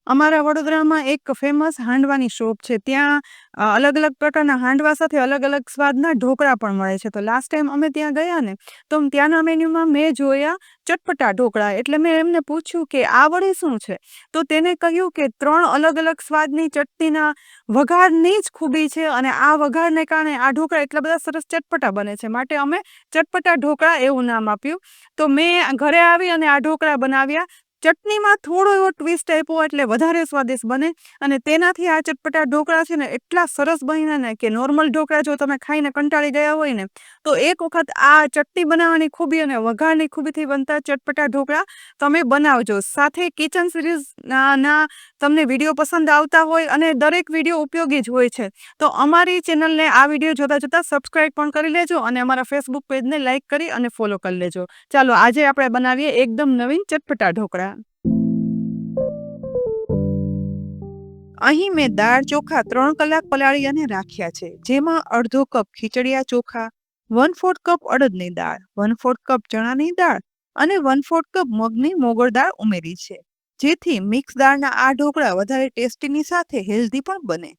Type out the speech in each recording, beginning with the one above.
અમારા વડોદરામાં એક ફેમસ હાંડવાની શોપ છે. ત્યાં અલગ-અલગ પ્રકારના હાંડવા સાથે અલગ-અલગ સ્વાદના ઢોકળા પણ મળે છે. તો લાસ્ટ ટાઈમ અમે ત્યાં ગયા ને, તો ત્યાંના મેન્યુમાં મેં જોયા ચટપટા ઢોકળા. એટલે મેં એમને પૂછ્યું કે આ વળી શું છે? તો તેને કહ્યું કે 3 અલગ-અલગ સ્વાદની ચટણીના વઘારની જ ખૂબી છે અને આ વઘારને કારણે આ ઢોકળા એટલા બધા સરસ ચટપટા બને છે. માટે અમે ચટપટા ઢોકળા એવું નામ આપ્યું. તો મેં ઘરે આવી અને આ ઢોકળા બનાવ્યા. ચટણીમાં થોડો એવો ટ્વિસ્ટ આપ્યો એટલે વધારે સ્વાદિષ્ટ બને અને તેનાથી આ ચટપટા ઢોકળા છે ને એટલા સરસ બન્યા ને કે નોર્મલ ઢોકળા જો તમે ખાઈને કંટાળી ગયા હોય ને તો એક વખત આ ચટણી બનાવવાની ખૂબી અને વઘારની ખૂબીથી બનતા ચટપટા ઢોકળા તમે બનાવજો. સાથે કિચન સિરીઝ ના તમને વિડીયો પસંદ આવતા હોય અને દરેક વિડીયો ઉપયોગી જ હોય છે, તો અમારી ચેનલને આ વિડીયો જોતા જોતા સબસ્ક્રાઇબ પણ કરી લેજો અને અમારા ફેસબુક પેજને લાઇક કરી અને ફોલો કરી લેજો. ચાલો આજે આપણે બનાવીએ એકદમ નવીન ચટપટા ઢોકળા. અહીં મેં દાળ ચોખા 3 કલાક પલાળી અને રાખ્યા છે, જેમાં અડધો કપ ખીચડિયા ચોખા, 1/4 કપ અડદની દાળ, 1/4 કપ ચણાની દાળ અને 1/4 કપ મગની મોગળ દાળ ઉમેરી છે, જેથી મિક્સ દાળના આ ઢોકળા વધારે ટેસ્ટીની સાથે હેલ્ધી પણ બને.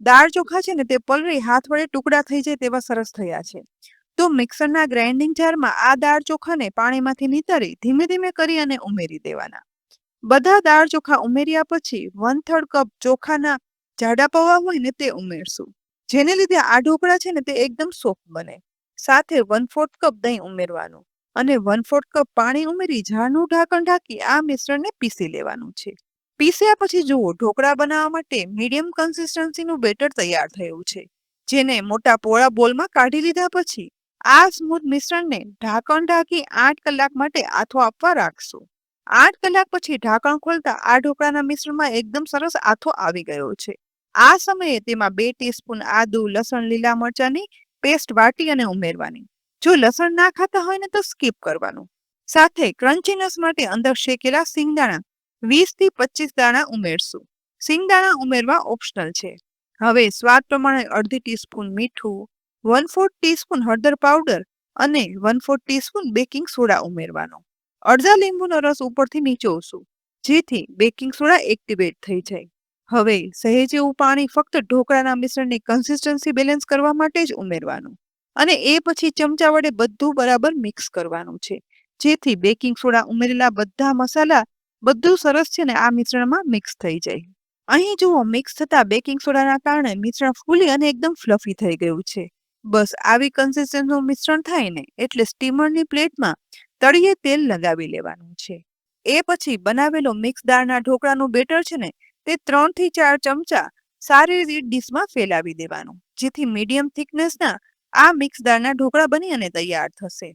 દાળ ચોખા છે ને તે પલળી હાથ વડે ટુકડા થઈ જાય તેવા સરસ થયા છે. તો મિક્સરના ગ્રાઇન્ડિંગ જારમાં આ દાળ ચોખાને પાણીમાંથી નીતારી ધીમે ધીમે કરી અને ઉમેરી દેવાના. બધા દાળ ચોખા ઉમેર્યા પછી 1/3 કપ ચોખાના જાડા પૌવા હોય ને તે ઉમેરશું, જેને લીધે આ ઢોકળા છે ને તે એકદમ સોફ્ટ બને. સાથે 1/4 કપ દહીં ઉમેરવાનું અને 1/4 કપ પાણી ઉમેરી જારનું ઢાંકણ ઢાંકી આ મિશ્રણને પીસી લેવાનું છે. પીસ્યા પછી જુઓ, ઢોકળા બનાવવા માટે મીડિયમ કન્સિસ્ટન્સીનું બેટર તૈયાર થયું છે, જેને મોટા પોળા બોલમાં કાઢી લીધા પછી આ સ્મૂથ મિશ્રણને ઢાંકણ ઢાંકી 8 કલાક માટે આથો આપવા રાખશું. 8 કલાક પછી ઢાંકણ ખોલતા આ ઢોકળાના મિશ્રણમાં એકદમ સરસ આથો આવી ગયો છે. આ સમયે તેમાં 2 ટીસ્પૂન આદુ, લસણ, લીલા મરચાંની પેસ્ટ વાટી અને ઉમેરવાની. જો લસણ ના ખાતા હોય ને તો સ્કીપ કરવાનું. સાથે ક્રન્ચીનેસ માટે અંદર શેકેલા સિંગદાણા 20 થી 25 દાણા ઉમેરશું. સિંગદાણા ઉમેરવા ઓપ્શનલ છે. હવે સ્વાદ પ્રમાણે અડધી ટીસ્પૂન મીઠું, 1/4 ટીસ્પૂન હળદર પાવડર અને 1/4 ટીસ્પૂન બેકિંગ સોડા ઉમેરવાનો. અડધા લીંબુનો રસ ઉપરથી નીચોવશું, જેથી બેકિંગ સોડા એક્ટિવેટ થઈ જાય. હવે સહેજ એવું પાણી ફક્ત ઢોકળાના મિશ્રણની કન્સિસ્ટન્સી બેલેન્સ કરવા માટે જ ઉમેરવાનું અને એ પછી ચમચા વડે બધું બરાબર મિક્સ કરવાનું છે, જેથી બેકિંગ સોડા ઉમેરેલા બધા મસાલા બધું સરસ છે ને આ મિશ્રણમાં મિક્સ થઈ જાય. અહીં જુઓ, મિક્સ થતા બેકિંગ સોડાના કારણે મિશ્રણ ફૂલી અને એકદમ ફ્લફી થઈ ગયું છે. બસ આવી કન્સિસ્ટન્સીનું મિશ્રણ થાય ને એટલે સ્ટીમરની પ્લેટમાં તળિયે તેલ લગાવી લેવાનું છે. એ પછી બનાવેલો મિક્સ દાળના ઢોકળાનું બેટર છે ને તે 3 થી 4 ચમચા સારી રીતે ડીશમાં ફેલાવી દેવાનું, જેથી મીડિયમ થિકનેસના આ મિક્સ દાળના ઢોકળા બની અને તૈયાર થશે.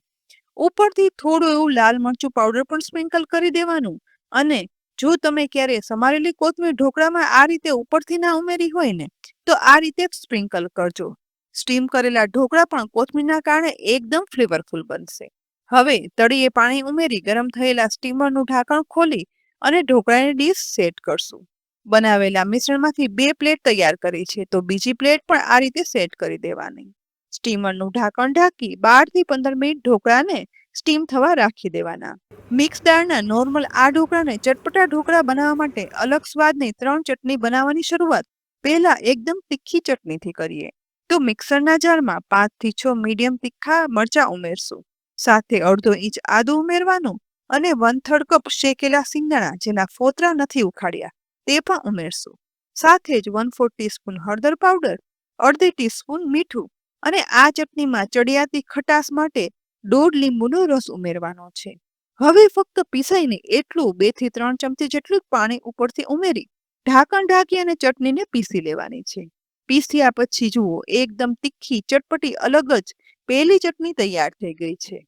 ઉપરથી થોડું એવું લાલ મરચું પાવડર પણ સ્પ્રિંકલ કરી દેવાનું અને જો તમે ક્યારે સમારેલી કોથમીર ઢોકળામાં આ રીતે ઉપરથી ના ઉમેરી હોય ને તો આ રીતે સ્પ્રિંકલ કરજો. સ્ટીમ કરેલા ઢોકળા પણ કોથમીરના કારણે એકદમ ફ્લેવરફુલ બનશે. હવે તળિયે પાણી ઉમેરી ગરમ થયેલા સ્ટીમરનું ઢાંકણ ખોલી અને ઢોકળાની ડીશ સેટ કરશું. બનાવેલા મિશ્રણમાંથી 2 પ્લેટ તૈયાર કરી છે, તો બીજી પ્લેટ પણ આ રીતે સેટ કરી દેવાની. સ્ટીમરનું ઢાંકણ ઢાંકી 12 થી 15 મિનિટ ઢોકળાને સ્ટીમ થવા રાખી દેવાના. મિક્સ દાળના નોર્મલ આ ઢોકળાને ચટપટા ઢોકળા બનાવવા માટે અલગ સ્વાદની 3 ચટણી બનાવવાની શરૂઆત પહેલા એકદમ તીખી ચટણીથી કરીએ. તો મિક્સરના જારમાં 5 થી 6 મીડિયમ તીખા મરચાં ઉમેરશું. સાથે અડધો ઇંચ આદુ ઉમેરવાનું અને 1/3 કપ શેકેલા સિંગદાણા જેના ફોતરા નથી ઉખાડ્યા તે પણ ઉમેરશું. સાથે જ 1/4 ટીસ્પૂન હળદર પાવડર, અડધી ટીસ્પૂન મીઠું અને આ ચટણીમાં ચડિયાતી ખટાશ માટે 1/2 લીંબુનો રસ ઉમેરવાનો છે. હવે ફક્ત પીસાઈને એટલું 2 થી 3 ચમચી જેટલું જ પાણી ઉપરથી ઉમેરી ઢાંકણ ઢાંકી અને ચટણીને પીસી લેવાની છે. પીસ્યા પછી જુઓ, એકદમ તીખી ચટપટી અલગ જ પેલી ચટણી તૈયાર થઈ ગઈ છે.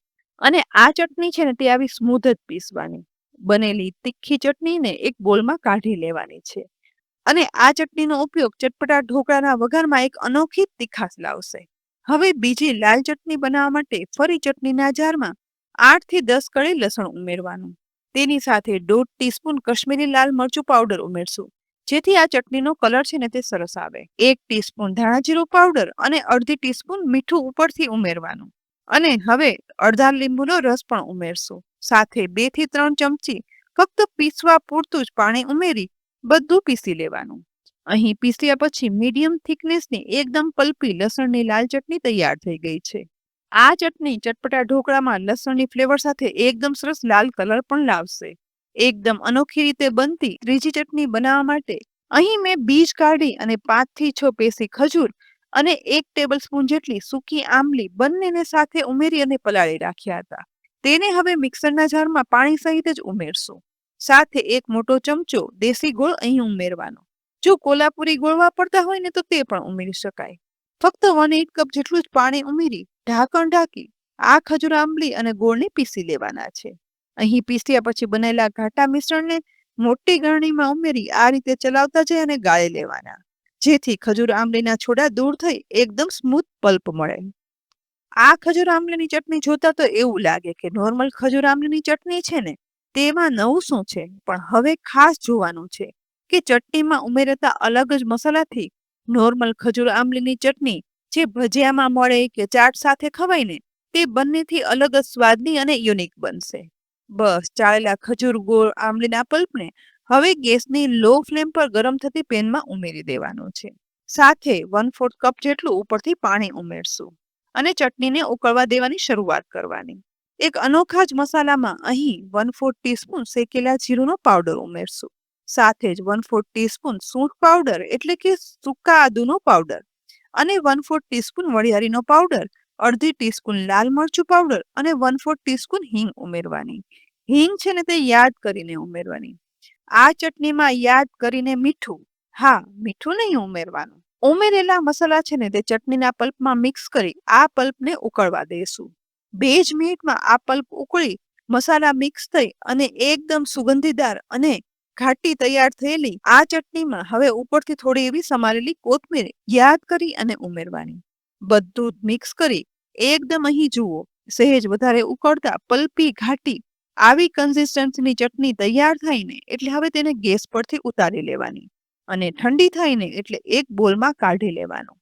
અને આ ચટણી છે ને તે આવી સ્મૂધ જ પીસવાની. બનેલી તીખી ચટણીને એક બોલમાં કાઢી લેવાની છે અને આ ચટણીનો ઉપયોગ ચટપટા ઢોકળાના વઘારમાં એક અનોખી તીખાશ લાવશે. હવે બીજી લાલ ચટણી બનાવવા માટે ફરી ચટણીના જારમાં 8 થી 10 કળી લસણ ઉમેરવાનું. તેની સાથે 1/2 ટીસ્પૂન કશ્મીરી લાલ મરચું પાવડર ઉમેરશું, જેથી આ ચટણીનો કલર છે ને તે સરસ આવે. 1 ટીસ્પૂન ધાણા જીરું પાવડર અને અડધી ટીસ્પૂન મીઠું ઉપરથી ઉમેરવાનું. અને હવે અડધા લીંબુનો રસ પણ ઉમેરશું. સાથે 2 થી 3 ચમચી ફક્ત પીસવા પૂરતું જ પાણી ઉમેરી બધું પીસી લેવાનું. અહીં પીસ્યા પછી મીડિયમ થિકનેસની એકદમ પલ્પી લસણની લાલ ચટણી તૈયાર થઈ ગઈ છે. આ ચટણી ચટપટા ઢોકળામાં લસણની ફ્લેવર સાથે એકદમ સરસ લાલ કલર પણ લાવશે. એકદમ અનોખી રીતે બનતી ત્રીજી ચટણી બનાવવા માટે અહીં મેં બીજ કાઢી અને 5 થી 6 પેસી ખજૂર અને 1 ટેબલસ્પૂન જેટલી સૂકી આંબલી બંનેને સાથે ઉમેરી અને પલાળી રાખ્યા હતા. તેને હવે મિક્સરના જારમાં પાણી સહિત જ ઉમેરશું. સાથે એક મોટો ચમચો દેશી ગોળ અહીં ઉમેરવાનો. જો કોલ્હાપુરી ગોળ વાપરતા હોય ને તો તે પણ ઉમેરી શકાય. ફક્ત 1/8 કપ જેટલું જ પાણી ઉમેરી ઢાંકણ ઢાંકી આ ખજૂર આંબલી અને ગોળને પીસી લેવાના છે. અહીં પીસ્યા પછી બનેલા ઘાટા મિશ્રણને મોટી ગરણીમાં ઉમેરી આ રીતે ચલાવતા જઈ અને ગાળી લેવાના, જેથી ખજૂર આંબલીના છોડા દૂર થઈ એકદમ સ્મૂથ પલ્પ મળે. આ ખજૂર આંબલીની ચટણી જોતા તો એવું લાગે કે નોર્મલ ખજૂર આંબલીની ચટણી છે ને, તેમાં નવું શું છે? પણ હવે ખાસ જોવાનું છે કે ચટણીમાં ઉમેરાતા અલગ જ મસાલાથી નોર્મલ ખજૂર આંબલીની ચટણી જે ભજીયામાં મળે કે ચાટ સાથે ખવાય ને, તે બંનેથી અલગ જ સ્વાદની અને યુનિક બનશે. બસ ચાળેલા ખજૂર ગોળ આંબલીના પલ્પને હવે ગેસની લો ફ્લેમ પર ગરમ થતી પેનમાં ઉમેરી દેવાનું છે. સાથે 1/4 કપ જેટલું ઉપરથી પાણી ઉમેરશું અને ચટણીને ઉકળવા દેવાની શરૂઆત કરવાની. એક અનોખા જ મસાલામાં અહીં 1/4 ટીસ્પૂન શેકેલા જીરુંનો પાવડર ઉમેરશું. સાથે જ 1/4 ટીસ્પૂન સૂંઠ પાવડર એટલે કે સૂકા આદુનો પાવડર અને 1/4 ટીસ્પૂન વરિયાળીનો પાવડર, અડધી ટીસ્પૂન લાલ મરચું પાવડર અને 1/4 ટીસ્પૂન હિંગ ઉમેરવાની. હિંગ છે ને તે યાદ કરીને ઉમેરવાની. આ ચટણીમાં યાદ કરીને મીઠું, હા મીઠું નહીં ઉમેરવાનું. ઉમેરેલા મસાલા છે ને તે ચટણીના પલ્પમાં મિક્સ કરી આ પલ્પને ઉકળવા દેશું. 2 જ મિનિટમાં આ પલ્પ ઉકળી મસાલા મિક્સ થઈ અને એકદમ સુગંધીદાર અને ઘાટી તૈયાર થયેલી આ ચટણીમાં હવે ઉપરથી થોડી એવી સમારેલી કોથમીર યાદ કરી અને ઉમેરવાની. બધું મિક્સ કરી એકદમ અહીં જુઓ સહેજ વધારે ઉકળતા પલ્પી ઘાટી આવી કન્સિસ્ટન્સીની ચટણી તૈયાર થાય ને એટલે હવે તેને ગેસ પરથી ઉતારી લેવાની અને ઠંડી થાય ને એટલે એક બોલમાં કાઢી લેવાનું.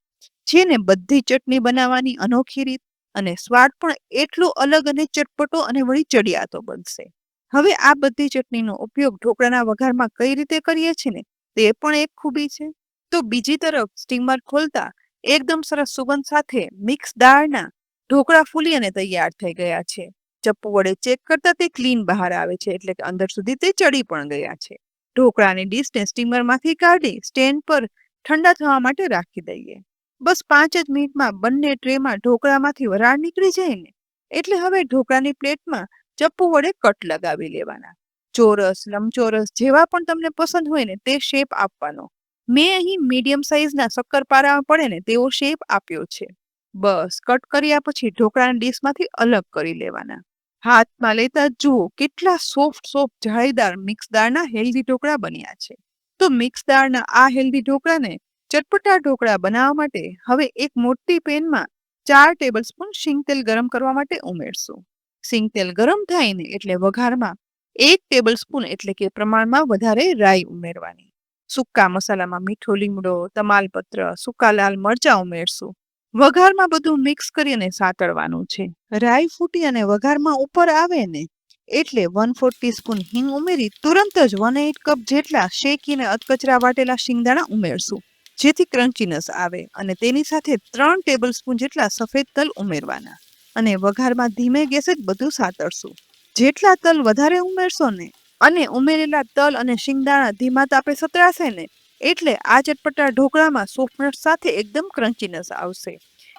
જેને બધી ચટણી બનાવવાની અનોખી રીત અને સ્વાદ પણ એટલો અલગ અને ચટપટો અને વળી ચડિયાતો બનશે. હવે આ બધી ચટણીનો ઉપયોગ ઢોકળાના વઘારમાં કઈ રીતે કરીએ છીએ ને તે પણ એક ખૂબી છે. તો બીજી તરફ સ્ટીમર ખોલતા એકદમ સરસ સુગંધ સાથે મિક્સ દાળના ઢોકળા ફૂલી અને તૈયાર થઈ ગયા છે. ચપ્પુ વડે ચેક કરતા તે ક્લીન બહાર આવે છે એટલે કે અંદર સુધી તે ચડી પણ ગયા છે. ઢોકળાની ડીશને સ્ટીમરમાંથી કાઢી સ્ટેન્ડ પર ઠંડા થવા માટે રાખી દઈએ. બસ 5 જ મિનિટમાં બંને ટ્રેમાં ઢોકળામાંથી વરાળ નીકળી જાય ને એટલે હવે ઢોકળાની પ્લેટમાં ચપ્પુ વડે કટ લગાવી લેવાના. ચોરસ, લંબચોરસ જેવા પણ તમને પસંદ હોય ને તે શેપ આપવાનો. મેં અહીં મીડિયમ સાઇઝના શક્કરપારા પડે ને તેવો શેપ આપ્યો છે. બસ કટ કર્યા પછી ઢોકળાની ડીશમાંથી અલગ કરી લેવાના. હાથમાં લેતા જ જુઓ કેટલા સોફ્ટ જાળીદાર મિક્સ દાળના હેલ્ધી ઢોકળા બન્યા છે. તો મિક્સ દાળના આ હેલ્ધી ઢોકળાને ચટપટા ઢોકળા બનાવવા માટે હવે એક મોટી પેનમાં 4 ટેબલસ્પૂન શીંગ તેલ ગરમ કરવા માટે ઉમેરશું. શીંગ તેલ ગરમ થાય ને એટલે વઘારમાં 1 ટેબલસ્પૂન એટલે કે પ્રમાણમાં વધારે રાઈ ઉમેરવાની. સૂકા મસાલામાં મીઠો લીમડો, તમાલપત્ર, સૂકા લાલ મરચાં ઉમેરશું. વઘારમાં બધું મિક્સ કરી અને સાતળવાનું છે. રાઈ ફૂટી અને વઘારમાં ઉપર આવે ને એટલે 1/4 ટીસ્પૂન હિંગ ઉમેરી તુરંત જ 1/8 કપ જેટલા શેકીને અધકચરા વાટેલા શિંગદાણા ઉમેરશું, જેથી ક્રન્ચીનેસ આવે અને તેની સાથે 3 ટેબલસ્પૂન જેટલા સફેદ તલ ઉમેરવાના અને વઘારમાં ધીમે ગેસે જ બધું સાતળશું. જેટલા તલ વધારે ઉમેરશો ને અને ઉમેરેલા તલ અને શિંગદાણા ધીમા તાપે સતળાશે ને એટલે આ ચટપટા ઢોકળામાં સોફ્ટનેસ સાથે એકદમ ક્રન્ચીનેસ આવશે.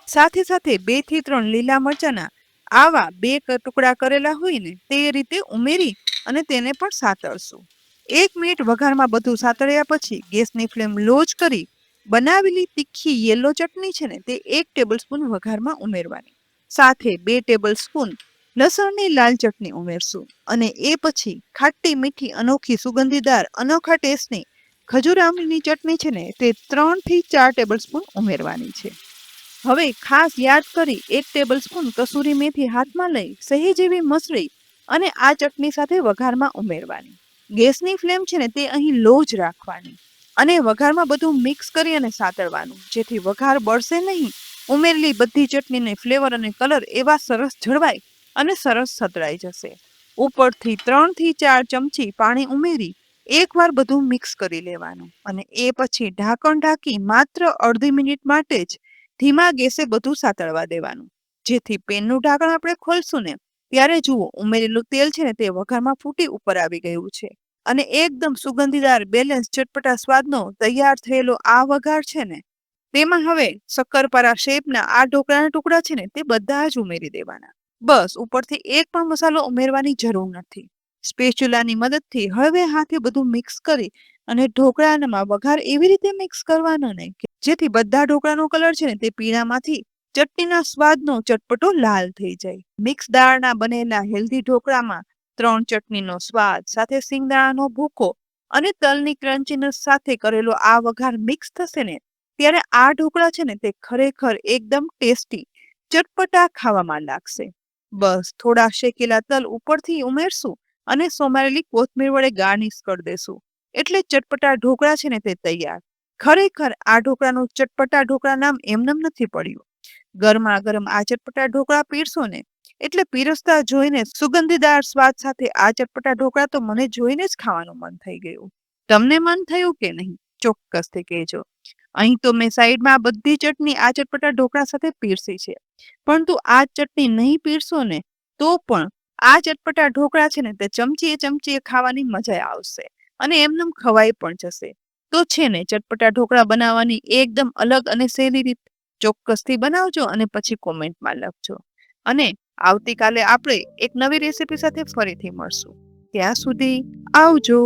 સાથે સાથે 2 થી 3 લીલા મરચાના આવા 2 ટુકડા કરેલા હોય ને તે રીતે ઉમેરી અને તેને પણ સાતળશું. 1 મિનિટ વઘારમાં બધું સાતળ્યા પછી ગેસની ફ્લેમ લો જ કરી બનાવેલી તીખી યેલો ચટણી છે ને તે 1 ટેબલસ્પૂન વઘારમાં ઉમેરવાની. સાથે 2 ટેબલસ્પૂન લસણની લાલ ચટણી ઉમેરશું અને એ પછી ખાટી મીઠી અનોખી સુગંધીદાર અનોખા ટેસ્ટની ખજૂર આંબલીની ચટણી છે ને તે 3 થી 4 ટેબલસ્પૂન ઉમેરવાની છે. હવે ખાસ યાદ કરી 1 ટેબલસ્પૂન કસૂરી મેથી હાથમાં લઈ સહેજ એવી મસળી અને આ ચટણી સાથે વઘારમાં ઉમેરવાની. ગેસની ફ્લેમ છે ને તે અહીં લો જ રાખવાની અને વઘારમાં બધું મિક્સ કરી અને સાતળવાનું, જેથી વઘાર બળશે નહીં. ઉમેરેલી બધી ચટણીની ફ્લેવર અને કલર એવા સરસ જળવાય અને સરસ સતળાઈ જશે. ઉપરથી 3 થી 4 ચમચી પાણી ઉમેરી એકવાર બધું મિક્સ કરી લેવાનું અને એ પછી ઢાંકણ ઢાંકી માત્ર અડધી મિનિટ માટે જ ધીમા ગેસે બધું સાતળવા દેવાનું, જેથી પેનનું ઢાંકણ આપણે ખોલશું ને ત્યારે જુઓ ઉમેરેલું તેલ છે ને તે વઘારમાં ફૂટી ઉપર આવી ગયું છે અને એકદમ સુગંધીદાર બેલેન્સ ચટપટા સ્વાદનો તૈયાર થયેલો આ વઘાર છે ને તેમાં હવે શક્કરપારા શેપના આ ઢોકળાના ટુકડા છે ને તે બધા જ ઉમેરી દેવાના. બસ ઉપરથી એક પણ મસાલો ઉમેરવાની જરૂર નથી. સ્પેચ્યુલાની મદદથી હવે હાથે બધું મિક્સ કરી અને ઢોકળામાં વઘાર એવી રીતે મિક્સ કરવાનો ને કે જેથી બધા ઢોકળાનો કલર છે ને તે પીળામાંથી ચટણીના સ્વાદનો ચટપટો લાલ થઈ જાય. મિક્સ દાળના બનેલા હેલ્ધી ઢોકળામાં 3 ચટણીનો સ્વાદ સાથે સિંગદાણાનો ભૂકો અને તલની ક્રન્ચીનેસ સાથે કરેલો આ વઘાર મિક્સ થશે ને ત્યારે આ ઢોકળા છે ને તે ખરેખર એકદમ ટેસ્ટી ચટપટા ખાવામાં લાગશે. બસ થોડા શેકેલા તલ ઉપરથી ઉમેરશું અને સોમારેલી કોથમીર વડે ગાર્નિશ કરી દેશું એટલે ચટપટા ઢોકળા છે ને તે તૈયાર. ખરેખર આ ઢોકળાનું ચટપટા ઢોકળા નામ એમનેમ નથી પડ્યું. ગરમા ગરમ આ ચટપટા ઢોકળા પીરસો ને એટલે પીરસતા જોઈને સુગંધીદાર સ્વાદ સાથે આ ચટપટા ઢોકળા તો મને જોઈને જ ખાવાનું મન થઈ ગયું. તમને મન થયું કે નહીં? ચોક્કસથી કહેજો. અહીં તો મેં સાઈડમાં આ બધી ચટણી આ ચટપટા ઢોકળા સાથે પીરસી છે, પરંતુ આ ચટણી નહીં પીરસો ને તો પણ આ ચટપટા ઢોકળા છે ને તે ચમચીએ ખાવાની મજા આવશે અને એમનેમ ખવાઈ પણ જશે. તો છે ને ચટપટા ઢોકળા બનાવવાની એકદમ અલગ અને સહેલી રીત ચોક્કસથી બનાવજો અને પછી કોમેન્ટમાં લખજો. અને આવતીકાલે આપણે એક નવી રેસીપી સાથે ફરીથી મળશું. ત્યાં સુધી આવજો.